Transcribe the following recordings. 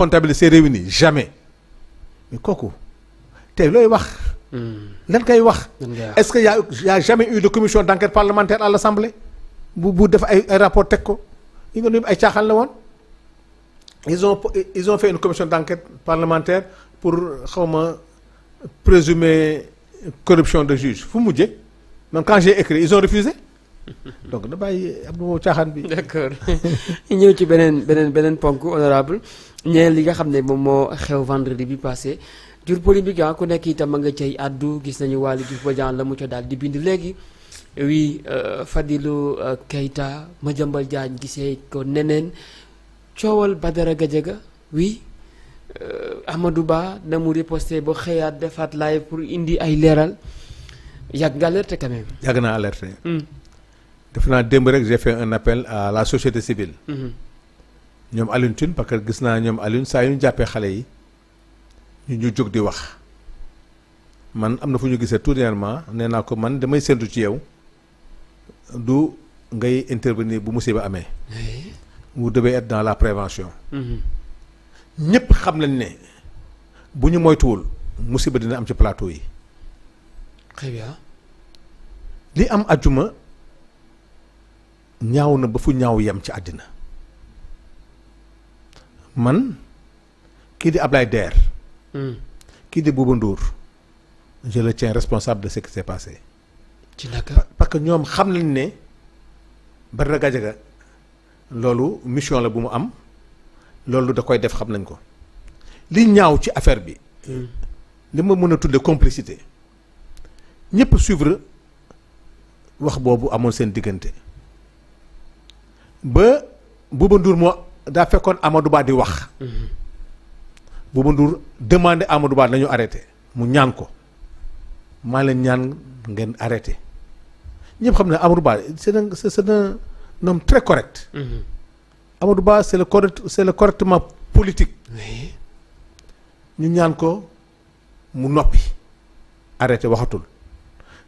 comptable s'est réuni jamais mais kooku tey looy wax. lan kay wax. est-ce que y a jamais eu de commission d'enquête parlementaire à l'Assemblée bu def ay rapport teg ko yi nga nuyu ay caaxaan la woon ils ont fait une commission d'enquête parlementaire pour xawma présumer corruption de juge fu mujjee donc quand j'ai écrit ils ont refusé donc da bàyyi Abdou caaxaan bi. d'accord ñëw ci beneen ponk honorable ñeel li nga xam ne moom moo xew vendredi bi passé jur polémique ku nekk itam a nga cay àddu gis nañu Waly Diouf Bodiang la mu ca daal di bind léegi oui Fadilou Keita Madiambal Diagne gisee ko neneen coowal Badara Gadiaga oui Amadou Ba na mu riposté ba xëyaat defaat live pour indi ay leeral yàgg nga alerté quand même. yàgg naa alerté. def naa démb rek j'ai fait un appel à la société civile. ñoom Alioune Tine parce que gis naa ñoom Alioune saa yu ñu jàppee xale yi ñu jóg di wax man am na fu ñu gisee tout dernièrement nee naa ko man damay séntu ci yow du ngay intervenir bu musiba amee. vous devez être dans la prévention. ñëpp xam nañ ne bu ñu moytuwul musiba dina am ci plateau yi. très bien. li am ajuma ñaaw na ba fu ñaaw yem ci àddina man kii di Ablaye Der. kii di Bouba Ndour je le tiens responsable de ce qui s'est passé. ci naka parce que ñoom xam nañ ne Badara Gadiaga loolu mission la bu mu am loolu da koy def xam nañ ko li ñaaw ci affaire bi. li ma mën a tudde complicité ñëpp suivre wax boobu amoon seen diggante ba Bouba Ndour moo daa fekkoon Amadou Ba di wax. Bouba Ndour demandé Amadou Ba nañu arrêté mu ñaan ko maa leen ñaan ngeen arrêté ñëpp xam ne Amadou Ba c'est un homme très correct. Amadou Ba c'est le correctement politique. ñu ñaan ko mu noppi arrêté waxatul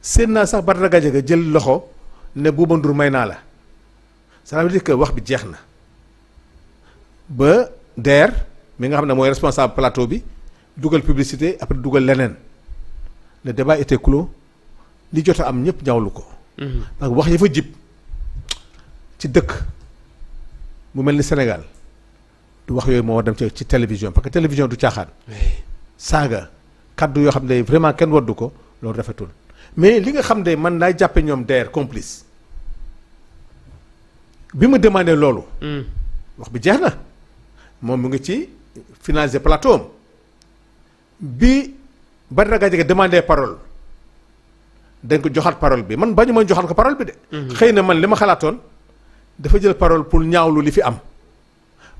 seen naa sax Badara Gadiaga jël loxo ne Bouba Ndour may naa la ça veut dire que wax bi jeex na ba Der mi nga xam ne mooy responsable plateau bi dugal publicité après dugal leneen le débat était clos li jot a am ñëpp ñawlu ko. parce que wax yi fa jib ci dëkk mu mel ni Sénégal du wax yooyu moo war dem ci télévision parce que télévision du caaxaan. saaga kaddu yoo xam ne vraiment kenn waddu ko loolu rafetul mais li nga xam ne man laay jàppe ñoom Der complice bi ma demandé loolu. wax bi jeex na moom mu ngi ci finaliser plateau am bi Badara Gadiaga demandé parole dañ ko joxaat parole bi man bañu ma joxaat ko parole bi de. xëy na man li ma xalaatoon dafa jël parole pour ñaawlu li fi am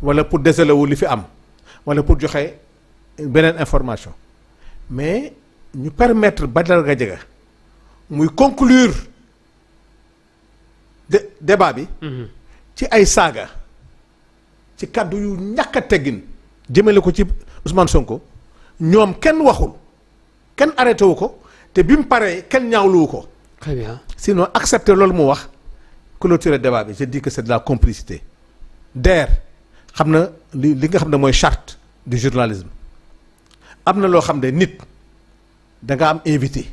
wala pour désoler wu li fi am wala pour joxe beneen information mais ñu permettre Badara Gadiaga muy conclure débat bi. ci ay saaga ci kàddu yu ñàkk a teggin jëmale ko ci Ousmane Sonko ñoom kenn waxul kenn arrêté wu ko te bi mu paree kenn ñaawluwu ko. très bien. sinon accepter loolu mu wax clôturer débat bi je dis que c'est de la complicité. Der xam na li nga xam ne mooy charte du journalisme am na loo xam ne nit da nga am invité.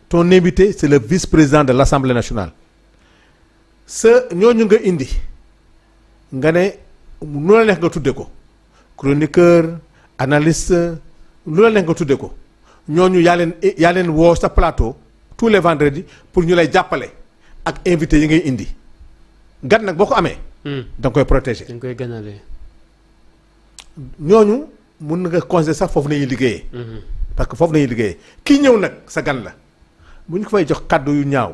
ton invité c'est le vice-président de l'Assemblée nationale. ñooñu nga indi nga ne lu la neex nga tudde ko chroniqueur analyste lu la neex nga tudde ko ñooñu yaa leen woo sa plateau tous les vendredis pour ñu lay jàppale ak invité yi ngay indi gan nag boo ko amee. da nga koy protéger. da nga koy ganale. ñooñu mun nga conseiller sax foofu nañuy liggéeyee. parce que foofu nañuy liggéeyee kii ñëw nag sa gan la bu ñu ko fay jox kàddu yu ñaaw.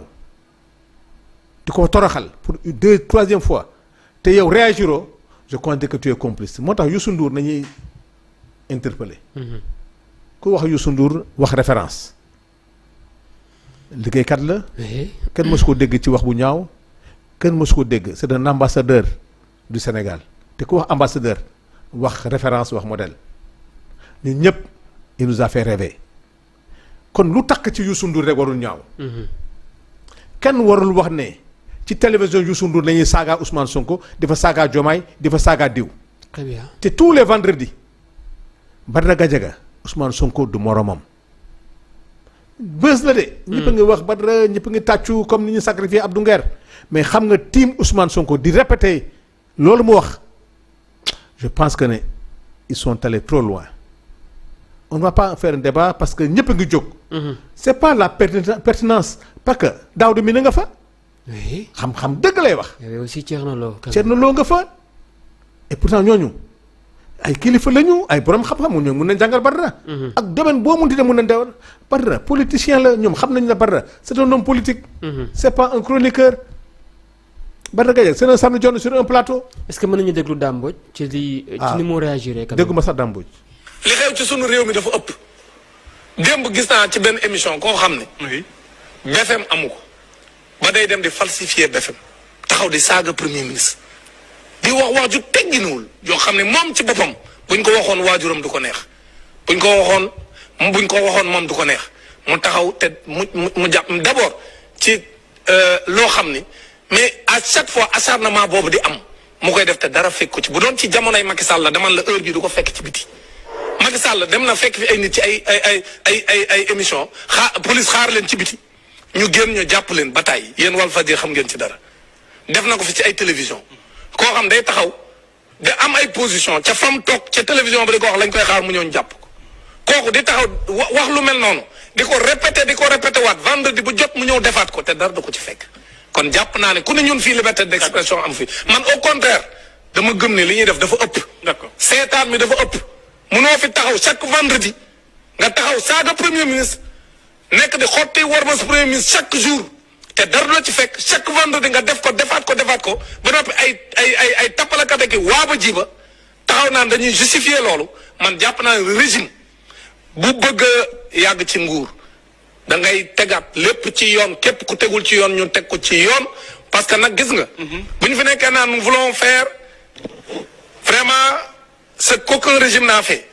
di ko toroxal pour troisième fois te yow réagiroo je considère que tu es complice moo tax Youssou Ndour nañuy interpeller. ku wax Youssou Ndour wax référence liggéeykat la. kenn mësu ko dégg ci wax bu ñaaw kenn mësu ko dégg c'est un ambassadeur du Sénégal te ku wax ambassadeur wax référence wax modèle ñun ñëpp il nous a fait rêver kon lu takk ci Youssou Ndour rek warul ñaaw. kenn warul wax ne. ci télévision Youssou Ndour nañuy saaga Ousmane Sonko di fa saaga Diomaye di fa saaga diw. très bien. te tous les vendredis Badara Gadiaga Ousmane Sonko du moromam bës la de. ñëpp a ngi wax Badara ñëpp a ngi tàccu comme ni ñu sacrifié Abdou Nguer mais xam nga team Ousmane Sonko di répéter loolu mu wax je pense que ne ils sont allés trop loin on ne va pas faire un débat parce que ñëpp a ngi jóg. c'est pas la pertinence parce que Daouda mi na nga fa. oui xam-xam dëgg lay wax. yow aussi Thierno Lo. Thierno Lo nga fa et pourtant ñooñu ay kilifa lañu ay borom xam-xam ñoom mun nañ jàngal Badara. ak domaine boo munti de mun nañ dewal Badara politicien la ñoom xam nañ la Badara c'est un homme politique. c'est pas un chroniqueur. Badara Gadiaga c'est un Samba Dione sur un plateau. est-ce que mën nañu déglu Dame Mbodj ci li ci ni mu réagiré. dégguma sax Dame Mbodj. li xew ci sunu réew mi dafa ëpp. démb gis naa ci benn émission koo xam ne. BFM amu ko. ba day dem di falsifier BFM taxaw di saaga premier ministre. di wax ju tegginuwul yoo xam ne moom ci boppam buñ ko waxoon waajuram du ko neex buñ ko waxoon moom du ko neex mu taxaw te mu jàpp d'abord ci loo xam ni mais à chaque fois acharnement boobu di am mu koy def te dara fekk ko ci bu doon ci jamonoy Macky Sall la demal la heure bi du ko fekk ci biti. Macky Sall dem na fekk fi ay nit ci ay émission police xaar leen ci biti ñu génn ñu jàpp leen ba tàyyi yéen Walfadjri xam ngeen ci dara def na ko fi ci ay télévision koo xam day taxaw da am ay position ca fam toog ca télévision bi di ko wax lañ koy xaar mu ñëw jàpp ko kooku di taxaw wax lu mel noonu di ko répété waat vendredi bu jot mu ñëw defaat ko te dara du ko ci fekk kon jàpp naa ne ku ne ñun fii liberté d'expression am fi man au contraire dama gëm ne li ñuy def dafa ëpp. d'accord seetaan mi dafa ëpp munoo fi taxaw chaque vendredi nga taxaw saaga premier ministre nekk di xotti war ma premier ministre chaque jour. te dara la ci fekk chaque vendredi nga def ko defaat ko ba noppi ay tappalakate ki waaba jiba taxaw naan dañuy justifier loolu man jàpp naa ne régime bu bëgg a yàgg ci nguur da ngay tegaat lépp ci yoon képp ku tegul ci yoon ñu teg ko ci yoon parce que nag gis nga. bu ñu fi nekkee naan nous voulons faire vraiment ce qu'aucun régime n'a fait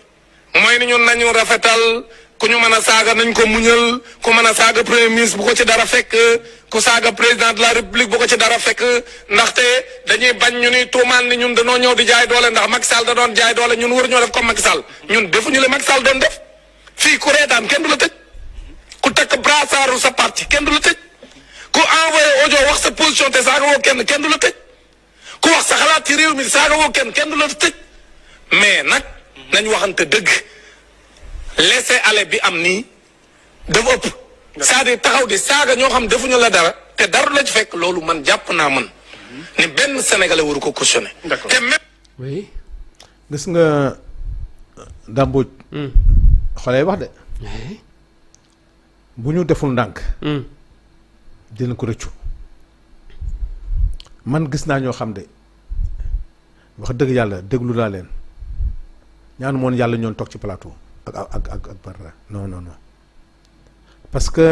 mooy ni ñun nañu rafetal. ku ñu mën a saaga nañ ko muñal ku mën a saaga premier ministre bu ko ci dara fekk ku saaga président de la république bu ko ci dara fekk ndaxte dañuy bañ ñu ni tuumaal ni ñun dañoo ñëw di jaay doole ndax Macky Sall da doon jaay doole ñun war ñoo def comme Macky Sall ñun defuñu le Macky Sall doon def fii ku reetaan kenn du la tëj ku takk brassaaru sa parti kenn du la tëj ku envoyé audio wax sa position te saaga woo kenn du la tëj ku wax sa xalaat ci réew mi saaga woo kenn du la tëj mais nag nañ waxante dëgg. laisser aller bi am nii dafa ëpp c'est-à-dire taxaw di saaga ñoo xam defuñu la dara te dara la ci fekk loolu man jàpp naa man ni benn sénégalais waru ko cautionner. te même. oui. gis nga Dame Mbodj. xoolee wax de. bu ñu deful ndànk. dinañ ko rëccu man gis naa ñoo xam de wax dëgg yàlla déglu naa leen ñaanu moon yàlla ñoon toog ci plateau. ak Badara non parce que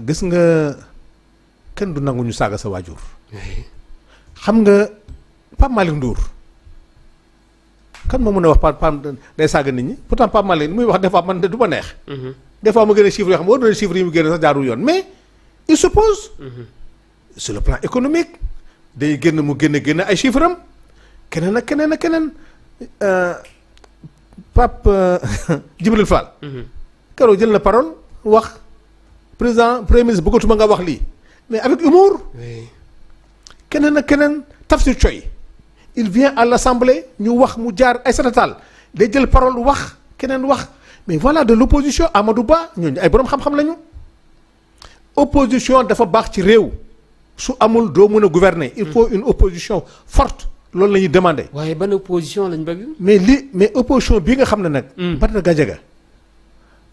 gis nga kenn du nangu ñu saaga sa waajur. xam nga Pape Malick Ndour kan moo mën a wax Pape day saaga nit ñi pourtant Pape Malick muy wax des fois man du ma neex. des fois mu génne chiffres yoo xam ne boo doon chiffres yi mu génne sax jaarul yoon mais il s'oppose sur le plan économique day génn mu génne ay chiffres am keneen ak keneen. Pape Djibril Fall. keroog jël na parole wax premier ministre bëggatuma nga wax lii mais avec humour. keneen ak keneen Tafsir Coy il vient à l'Assemblée ñu wax mu jaar Aïssata Tall day jël parole wax keneen wax mais voilà de l'opposition Amadou Ba ñooñu ay boroom xam-xam lañu. opposition dafa baax ci réew su amul doo mën a gouverner. il faut une opposition forte. loolu la ñuy demandé. waaye ban opposition lañ bëgg. mais opposition bii nga xam ne nag. Badara Gadiaga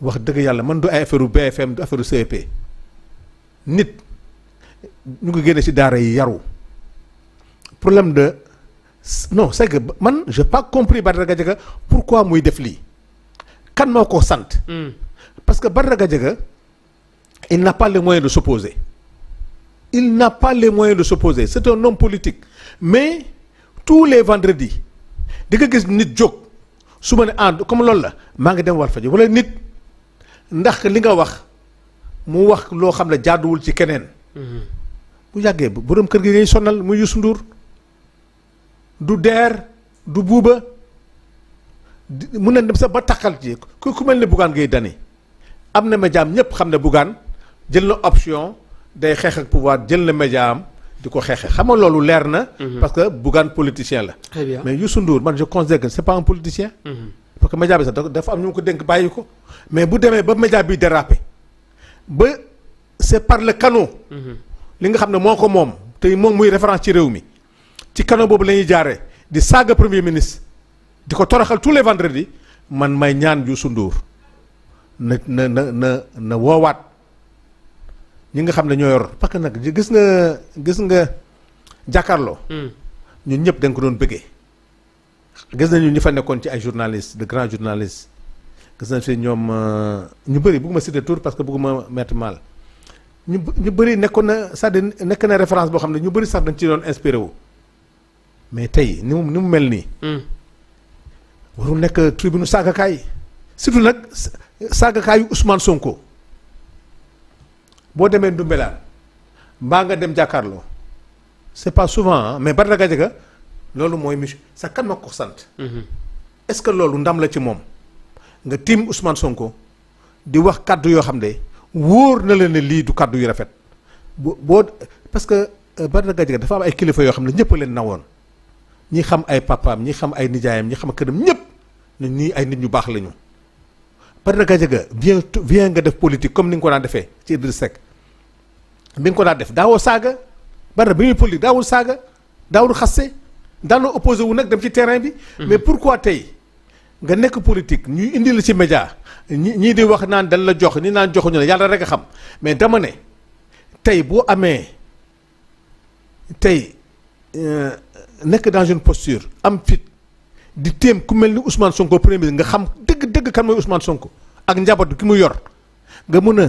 wax dëgg yàlla man du ay affaire BFM du affaire CEP nit ñu ngi génne ci daara yi yaru problème de non c'est que man j'ai pas compris Badara Gadiaga pourquoi muy def lii kan moo ko sant. parce que Badara Gadiaga il n'a pas les moyens de s'opposer c'est un homme politique mais. tous les vendredis di nga gis nit jóg su ma ne comme loolu la maa ngi dem Walfadjri wala nit ndax li nga wax mu wax loo xam ne jaaduwul ci keneen. bu yàggee borom kër gi ngay sonal muy Youssou Ndour du Der du Bouba mun na dem sax ba takkal ci ku mel ne Bougane Gueye Dany am na média am ñëpp xam ne Bougane jël na option day xeex ak pouvoir jël na média am di ko xeexee xam nga loolu leer na. parce que Bougane politicien la. très bien mais Youssou Ndour man je considère que c'est pas un politicien. parce que média bi sax dafa am ñu ko dénk bàyyi ko mais bu demee ba média bi dérapé ba c'est par le canot. li nga xam ne moo ko moom te moom muy référence ci réew mi ci canot boobu la ñuy jaaree di saaga premier ministre di ko toroxal tous les vendredis man may ñaan Youssou Ndour na woowaat ñi nga xam ne ñoo yor parce que nag gis nga jàkkaarloo. ñun ñëpp dañ ko doon bëggee. gis nañu ñi fa nekkoon ci ay journalistes de grands journalistes gis nañ fi ñoom ñu bëri bëgguma citer tour parce que bëgguma mettre mal ñu bëri nekkoon na c'est-à-dire nekk na référence boo xam ne ñu bëri sax dañ ci doon inspiré wu mais tey ni mu mel nii. warul nekk tribune saagakaay surtout nag saagakaayu Ousmane Sonko boo demee Ndoumbelane mbaa nga dem jàkkaarloo c'est pas souvent mais Barthélémy Gadiaga loolu mooy mission sa kan ma ko sant. est-ce que loolu ndam la ci moom nga tiim Ousmane Sonko di wax kaddu yoo xam ne wóor na la ne lii du kaddu yu rafet boo parce que Barthélémy Gadiaga dafa am ay kilifa yoo xam ne ñëpp leen nawoon ñi xam ay papaam ñi xam ay nijaayam ñi xam këram ñëpp ne ñii ay nit ñu baax lañu. Barthélémy Gadiaga bien nga def politique comme ni nga ko daan defee ci Idriss Seck bi nga ko daan def daawoo saaga Barthélémy bi muy politique daawul saaga daawul xaste daan na opposé wu nag dem ci terrain bi. mais pourquoi tey nga nekk politique ñuy indi la ci média ñii di wax naan dañ la jox ñi naan joxuñu la yàlla rek a xam mais dama ne tey boo amee tey nekk dans une posture am fit di téem ku mel ni Ousmane Sonko premier ministre nga xam dëgg kan mooy Ousmane Sonko ak njaboot bi ki mu yor nga mën a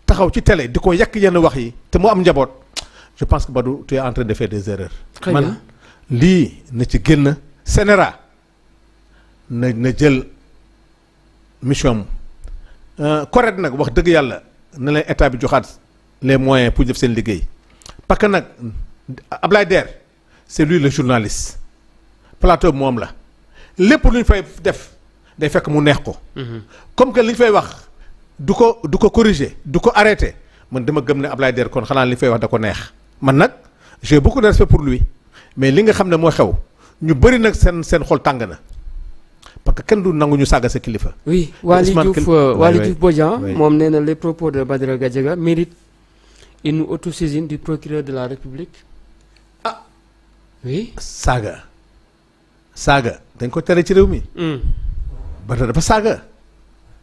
taxaw ci télé di ko yàq yenn wax yi te mu am njaboot je pense que Badou tu es en train de faire des erreurs. man lii na ci génn Sénéra na jël mission correct nag wax dëgg yàlla na leen état bi joxaat les moyens pour def seen liggéey parce que nag Ablaye Der c'est lui le journaliste plateau bi moom la lépp lu ñu fay def day fekk mu neex ko. comme que li ñu fay wax du ko corriger du ko arrêter man dama gëm ne Ablaye Der kon xanaa li ñu fay wax da ko neex man nag j'ai beaucoup de respect pour lui mais li nga xam ne moo xew ñu bëri nag seen xol tàng na parce que kenn du nangu ñu saaga sa kilifa. oui Waly Diouf Bodian moom nee na les propos de Barthélémy Gadiaga méritent une autosaisine du procureur de la République. ah oui. saaga dañ ko tere ci réew mi. Barthélémy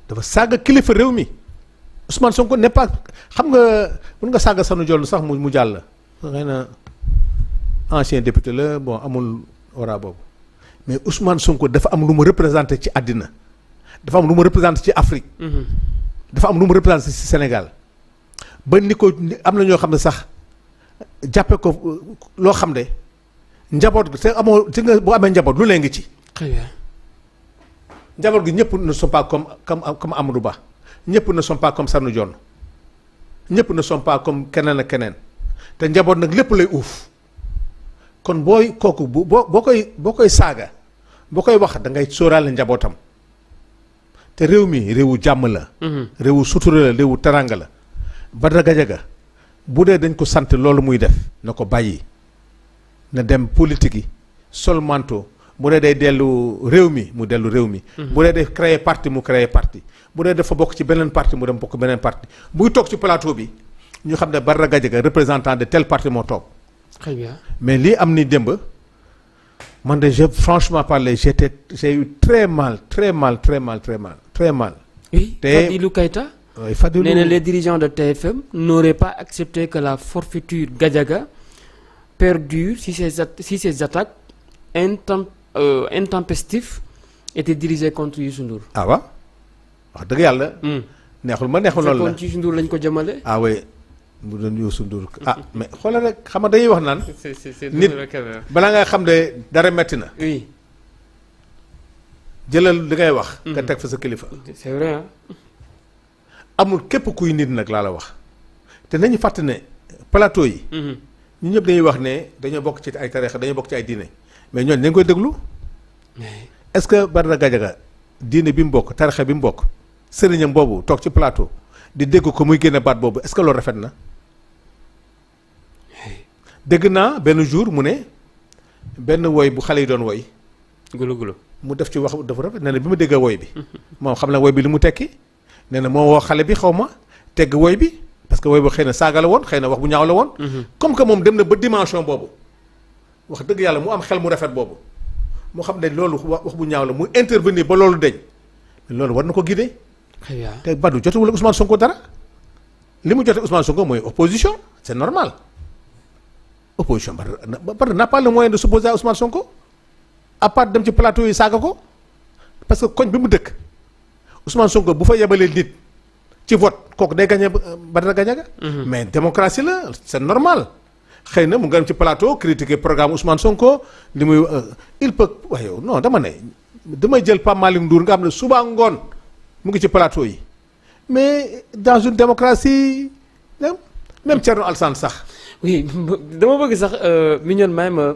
dafa saaga kilifa réew mi Ousmane Sonko n'est pas xam nga mën nga saaga sanu jollu sax mu jàll. xëy na ancien député la bon amul ora boobu mais Ousmane Sonko dafa am lu mu représenté ci àddina dafa am lu mu représenté ci Afrique. dafa am lu mu représenté ci Sénégal ba ni ko am na ñoo xam ne sax jàppe ko loo xam ne njaboot gi te amoo ci nga boo amee njaboot lu lee ngi ci. très bien. njaboot gi ñëpp ne sont pas comme Amadou Ba ñëpp ne sont pas comme Sanu Dione ñëpp ne sont pas comme keneen ak keneen te njaboot nag lépp lay uuf kon booy kooku boo koy saaga boo koy wax da ngay sóoraale njabootam te réew mi réewu jàmm la. réewu sutura la réewu teranga la. Barthélémy Gadiaga bu dee dañ ko sant loolu muy def na ko bàyyi na dem politique yi sol manteau bu dee day dellu réew mi mu dellu réew mi. bu dee day créer parti mu créer parti bu dee dafa bokk ci beneen parti mu dem bokk beneen parti buy toog ci plateau bi ñu xam ne Barthélémy Gadiaga représentant de tel parti moo toog. très bien mais lii am ni démb man de franchement parlé j'ai eu très mal. oui Fadilou Keita. nee na les dirigeants de TFM n'auraient pas accepté que la forfaiture Gadiaga perdure si ces attaques intempestives étaient dirigées contre Youssou Ndour. ah waaw wax dëgg yàlla. neexul loolu la fekkoon ci Youssou Ndour lañ ko jëmale. ah oui mu doon Youssou Ndour ah mais xoolal rek xam nga dañuy wax naan. nit balaa nga xam ne dara metti na. oui. jëlal li ngay wax. nga teg fa sa kilifa. c'est vrai amul képp kuy nit nag laa la wax te nañu fàtte ne plateau yi. ñu ñëpp dañuy wax ne dañoo bokk ci ay tarixa dañoo bokk ci ay diine mais ñooñu dañ koy déglu. est-ce que Barthélémy Gadiaga diine bi mu bokk tarixa bi mu bokk sëriñam boobu toog ci plateau di dégg ko muy génne baat boobu est-ce que loolu rafet na. dégg naa benn jour mu ne benn woy bu xale yi doon woy. gulu mu def ci wax dafa rafet nee na bi mu déggee woy bi. moom xam na woy bi li mu tekki. nee na moo woo xale bi xaw ma tegg woy bi parce que woy bi xëy na saaga la woon xëy na wax bu ñaaw la woon. comme que moom dem na ba dimension boobu. wax dëgg yàlla mu am xel mu rafet boobu. moo xam ne loolu wax bu ñaaw la mu intervenir ba loolu deñ loolu war na ko guider. très bien te Badou jotewul ak Ousmane Sonko dara. li mu jote Ousmane Sonko mooy opposition c'est normal. opposition Badou n'a pas le moyen de s'opposer à Ousmane Sonko. à part dem ci plateau yi saaga ko. parce que koñ bi mu dëkk. Ousmane Sonko bu fa yebalee nit ci vote kooku day gagné Badara Gadiaga. mais démocratie la c'est normal. xëy na mu nga dem ci plateau critiquer programme Ousmane Sonko li muy il peut waaye yow non dama ne damay jël Pape Malick Ndour nga xam ne suba ngoon mu ngi ci plateau yi mais dans une démocratie même Thierno Alassane sax. oui dama bëgg sax Mignone may ma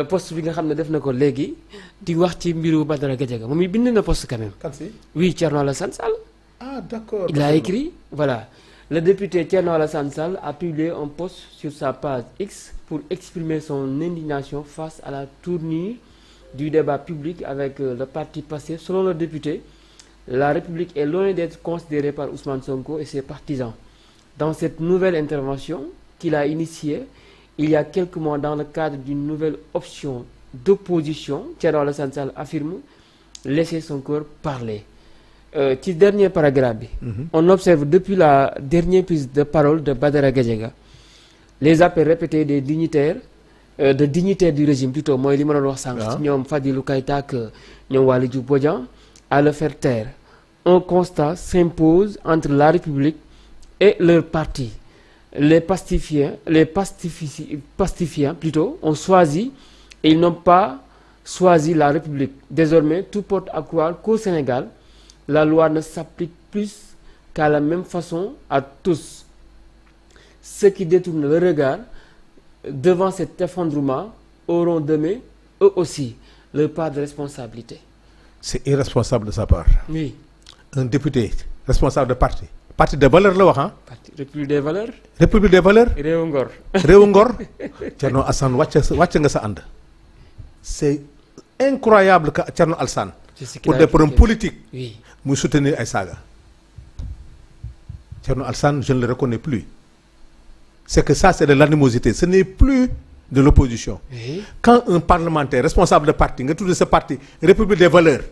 poste bi nga xam ne def na ko léegi di wax ci mbiru Badara Gadiaga moom it bind na poste quand même. kan si oui Thierno Alassane Sall. ah d'accord. Il a écrit, voilà. Le député Thierno Alassane Sall a publié un post sur sa page X pour exprimer son indignation face à la tournure du débat public avec le parti Pastef. Selon le député, la République est loin d'être considérée par Ousmane Sonko et ses partisans. Dans cette nouvelle intervention qu'il a initiée il y a quelques mois dans le cadre d'une nouvelle option d'opposition, Thierno Alassane Sall affirme laisser son corps parler. Ci dernier paragraphe bi. On observe depuis la dernière prise de parole de Badara Gadiaga les appels répétés des dignitaires de dignitaires du régime plutôt mooy li ma doon wax sànq. ci ñoom Fadilou Keïta ak ñoom Waly Diouf Bodian à le faire taire. Un constat s'impose entre la République et leur parti. Les pastifiens plutôt ont choisi et ils n'ont pas choisi la République. Désormais, tout porte à croire qu'au Sénégal la loi ne s'applique plus qu'à la même façon à tous. Ceux qui détournent le regard devant cet effondrement auront demain, eux aussi, leur part de responsabilité. C'est irresponsable de sa part. Oui. Un député responsable de parti. Parti de valeur la wax ah. Parti République des valeurs. République des valeurs. Réewu Ngor. Réewu Ngor. Thierno Alassane wàcc nga sa ànd. C'est incroyable que Thierno Alassane. pour des problèmes politiques. Oui. muy soutenir ay saaga. Thierno Alassane je ne le reconnais plus. C'est que ça c'est de l'animosité ce n'est plus de l'opposition. Oui. Quand un parlementaire responsable de parti nga tudd sa parti République des valeurs.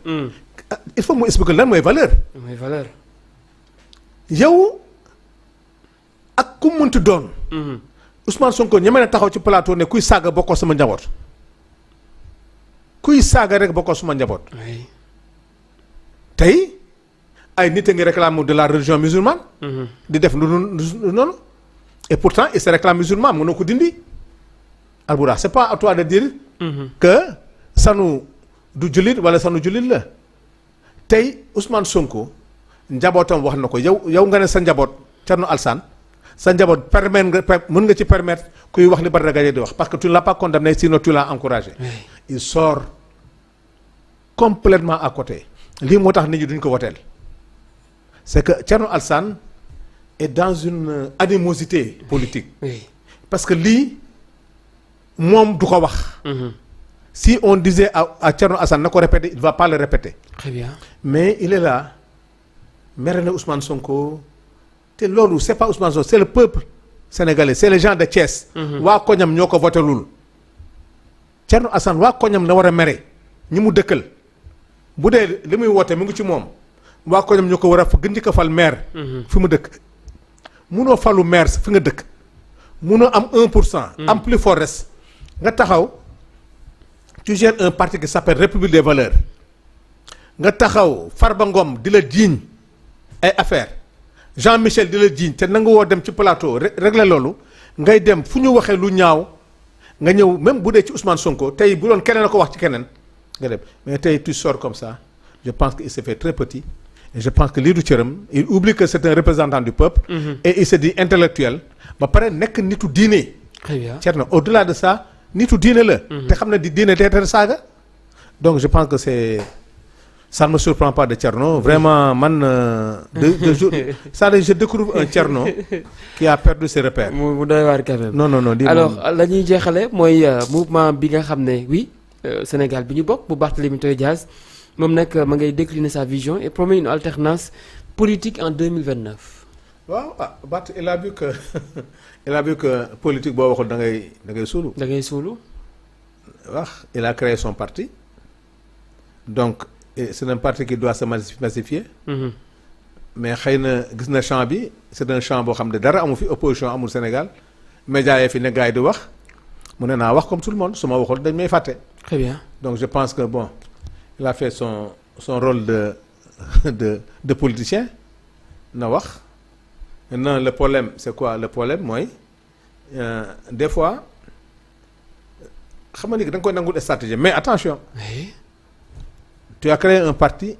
il faut mu expliquer lan mooy valeur. mooy valeur. yow ak ku mënti doon. Ousmane Sonko ñeme na taxaw ci plateau ne kuy saaga bokkoo sama njaboot. kuy saaga rek bokkoo sama njaboot. Oui. tey ay nit a ngi réclame de la religion musulmane. di def lu noonu. et pourtant il se réclame musulman mënoo ko dindi. Albourakh c'est pas à toi de dire. que sanu du jullit wala sanu jullit la. tey Ousmane Sonko njabootam wax na ko yow nga ne sa njaboot Thierno Alassane sa njaboot mën nga ci permettre kuy wax li Badara Gadiaga di wax parce que tu ne l'as pas condamné sinon tu l'as encouragé. Oui. Il sort complètement à côté. lii moo tax nit ñi duñ ko woteel. c'est que Thierno Alassane est dans une animosité politique. Oui. parce que lii moom du ko wax. si on disait à Thierno Alassane na ko répéter il va pas le répéter. Très bien. mais il est là mere na Ousmane Sonko te loolu c'est pas Ousmane Sonko c'est le peuple sénégalais c'est les gens de Thiès. waa koñam ñoo ko votelul. Thierno Alassane waa koñam la war a mere ñi mu dëkkal bu dee li muy woote mu ngi ci moom waa koñam ñoo ko war a gën di ko fal maire. fi mu dëkk munoo falu maire fi nga dëkk munoo am 1%. am plus fort reste nga taxaw tu gères un parti qui s'appelle République des valeurs nga taxaw Farba Ngom di la jiiñ ay affaire Jean-Michel di la jiiñ te nanga woo dem ci plateau régler loolu ngay dem fu ñu waxee lu ñaaw nga ñëw même bu dee ci Ousmane Sonko tey bu doon keneen a ko wax ci keneen nga dem mais tey tu sors comme ça je pense que il s'est fait très petit et je pense que lii du cëram il oublie que c'est un représentant du peuple. Et il se dit intellectuel ba pare nekk nitu diine. Très bien. Thierno au-delà de ça nitu diine la. te xam na di diine day tere saaga donc je pense que c'est ça ne me surprend pas de Thierno vraiment man de jour ça je découvre un Thierno qui a perdu ses repères. mu doy waar quand même. non di alors la ñuy jeexale mooy mouvement bi nga xam ne oui Sénégal bi ñu bokk bu Barthélémy Dias moom nag ma ngay décliner sa vision et promet une alternance politique en 2029. waaw Barth il a vu que politique boo waxul da ngay suulu. da ngay suulu. wax il a créé son parti donc c'est un parti qui doit se massifier. mais xëy na gis na champ bi c'est un champ boo xam ne dara amu fi opposition amul Sénégal médias yi fi ne gars yi di wax mu ne naa wax comme tout le monde su ma waxul dañ may fàtte. très bien donc je pense que bon il a fait son rôle de politicien na wax maintenant le problème c'est quoi le problème mooy des fois xam nga ni da nga koy nangul stratégie mais attention. oui. tu as créé un parti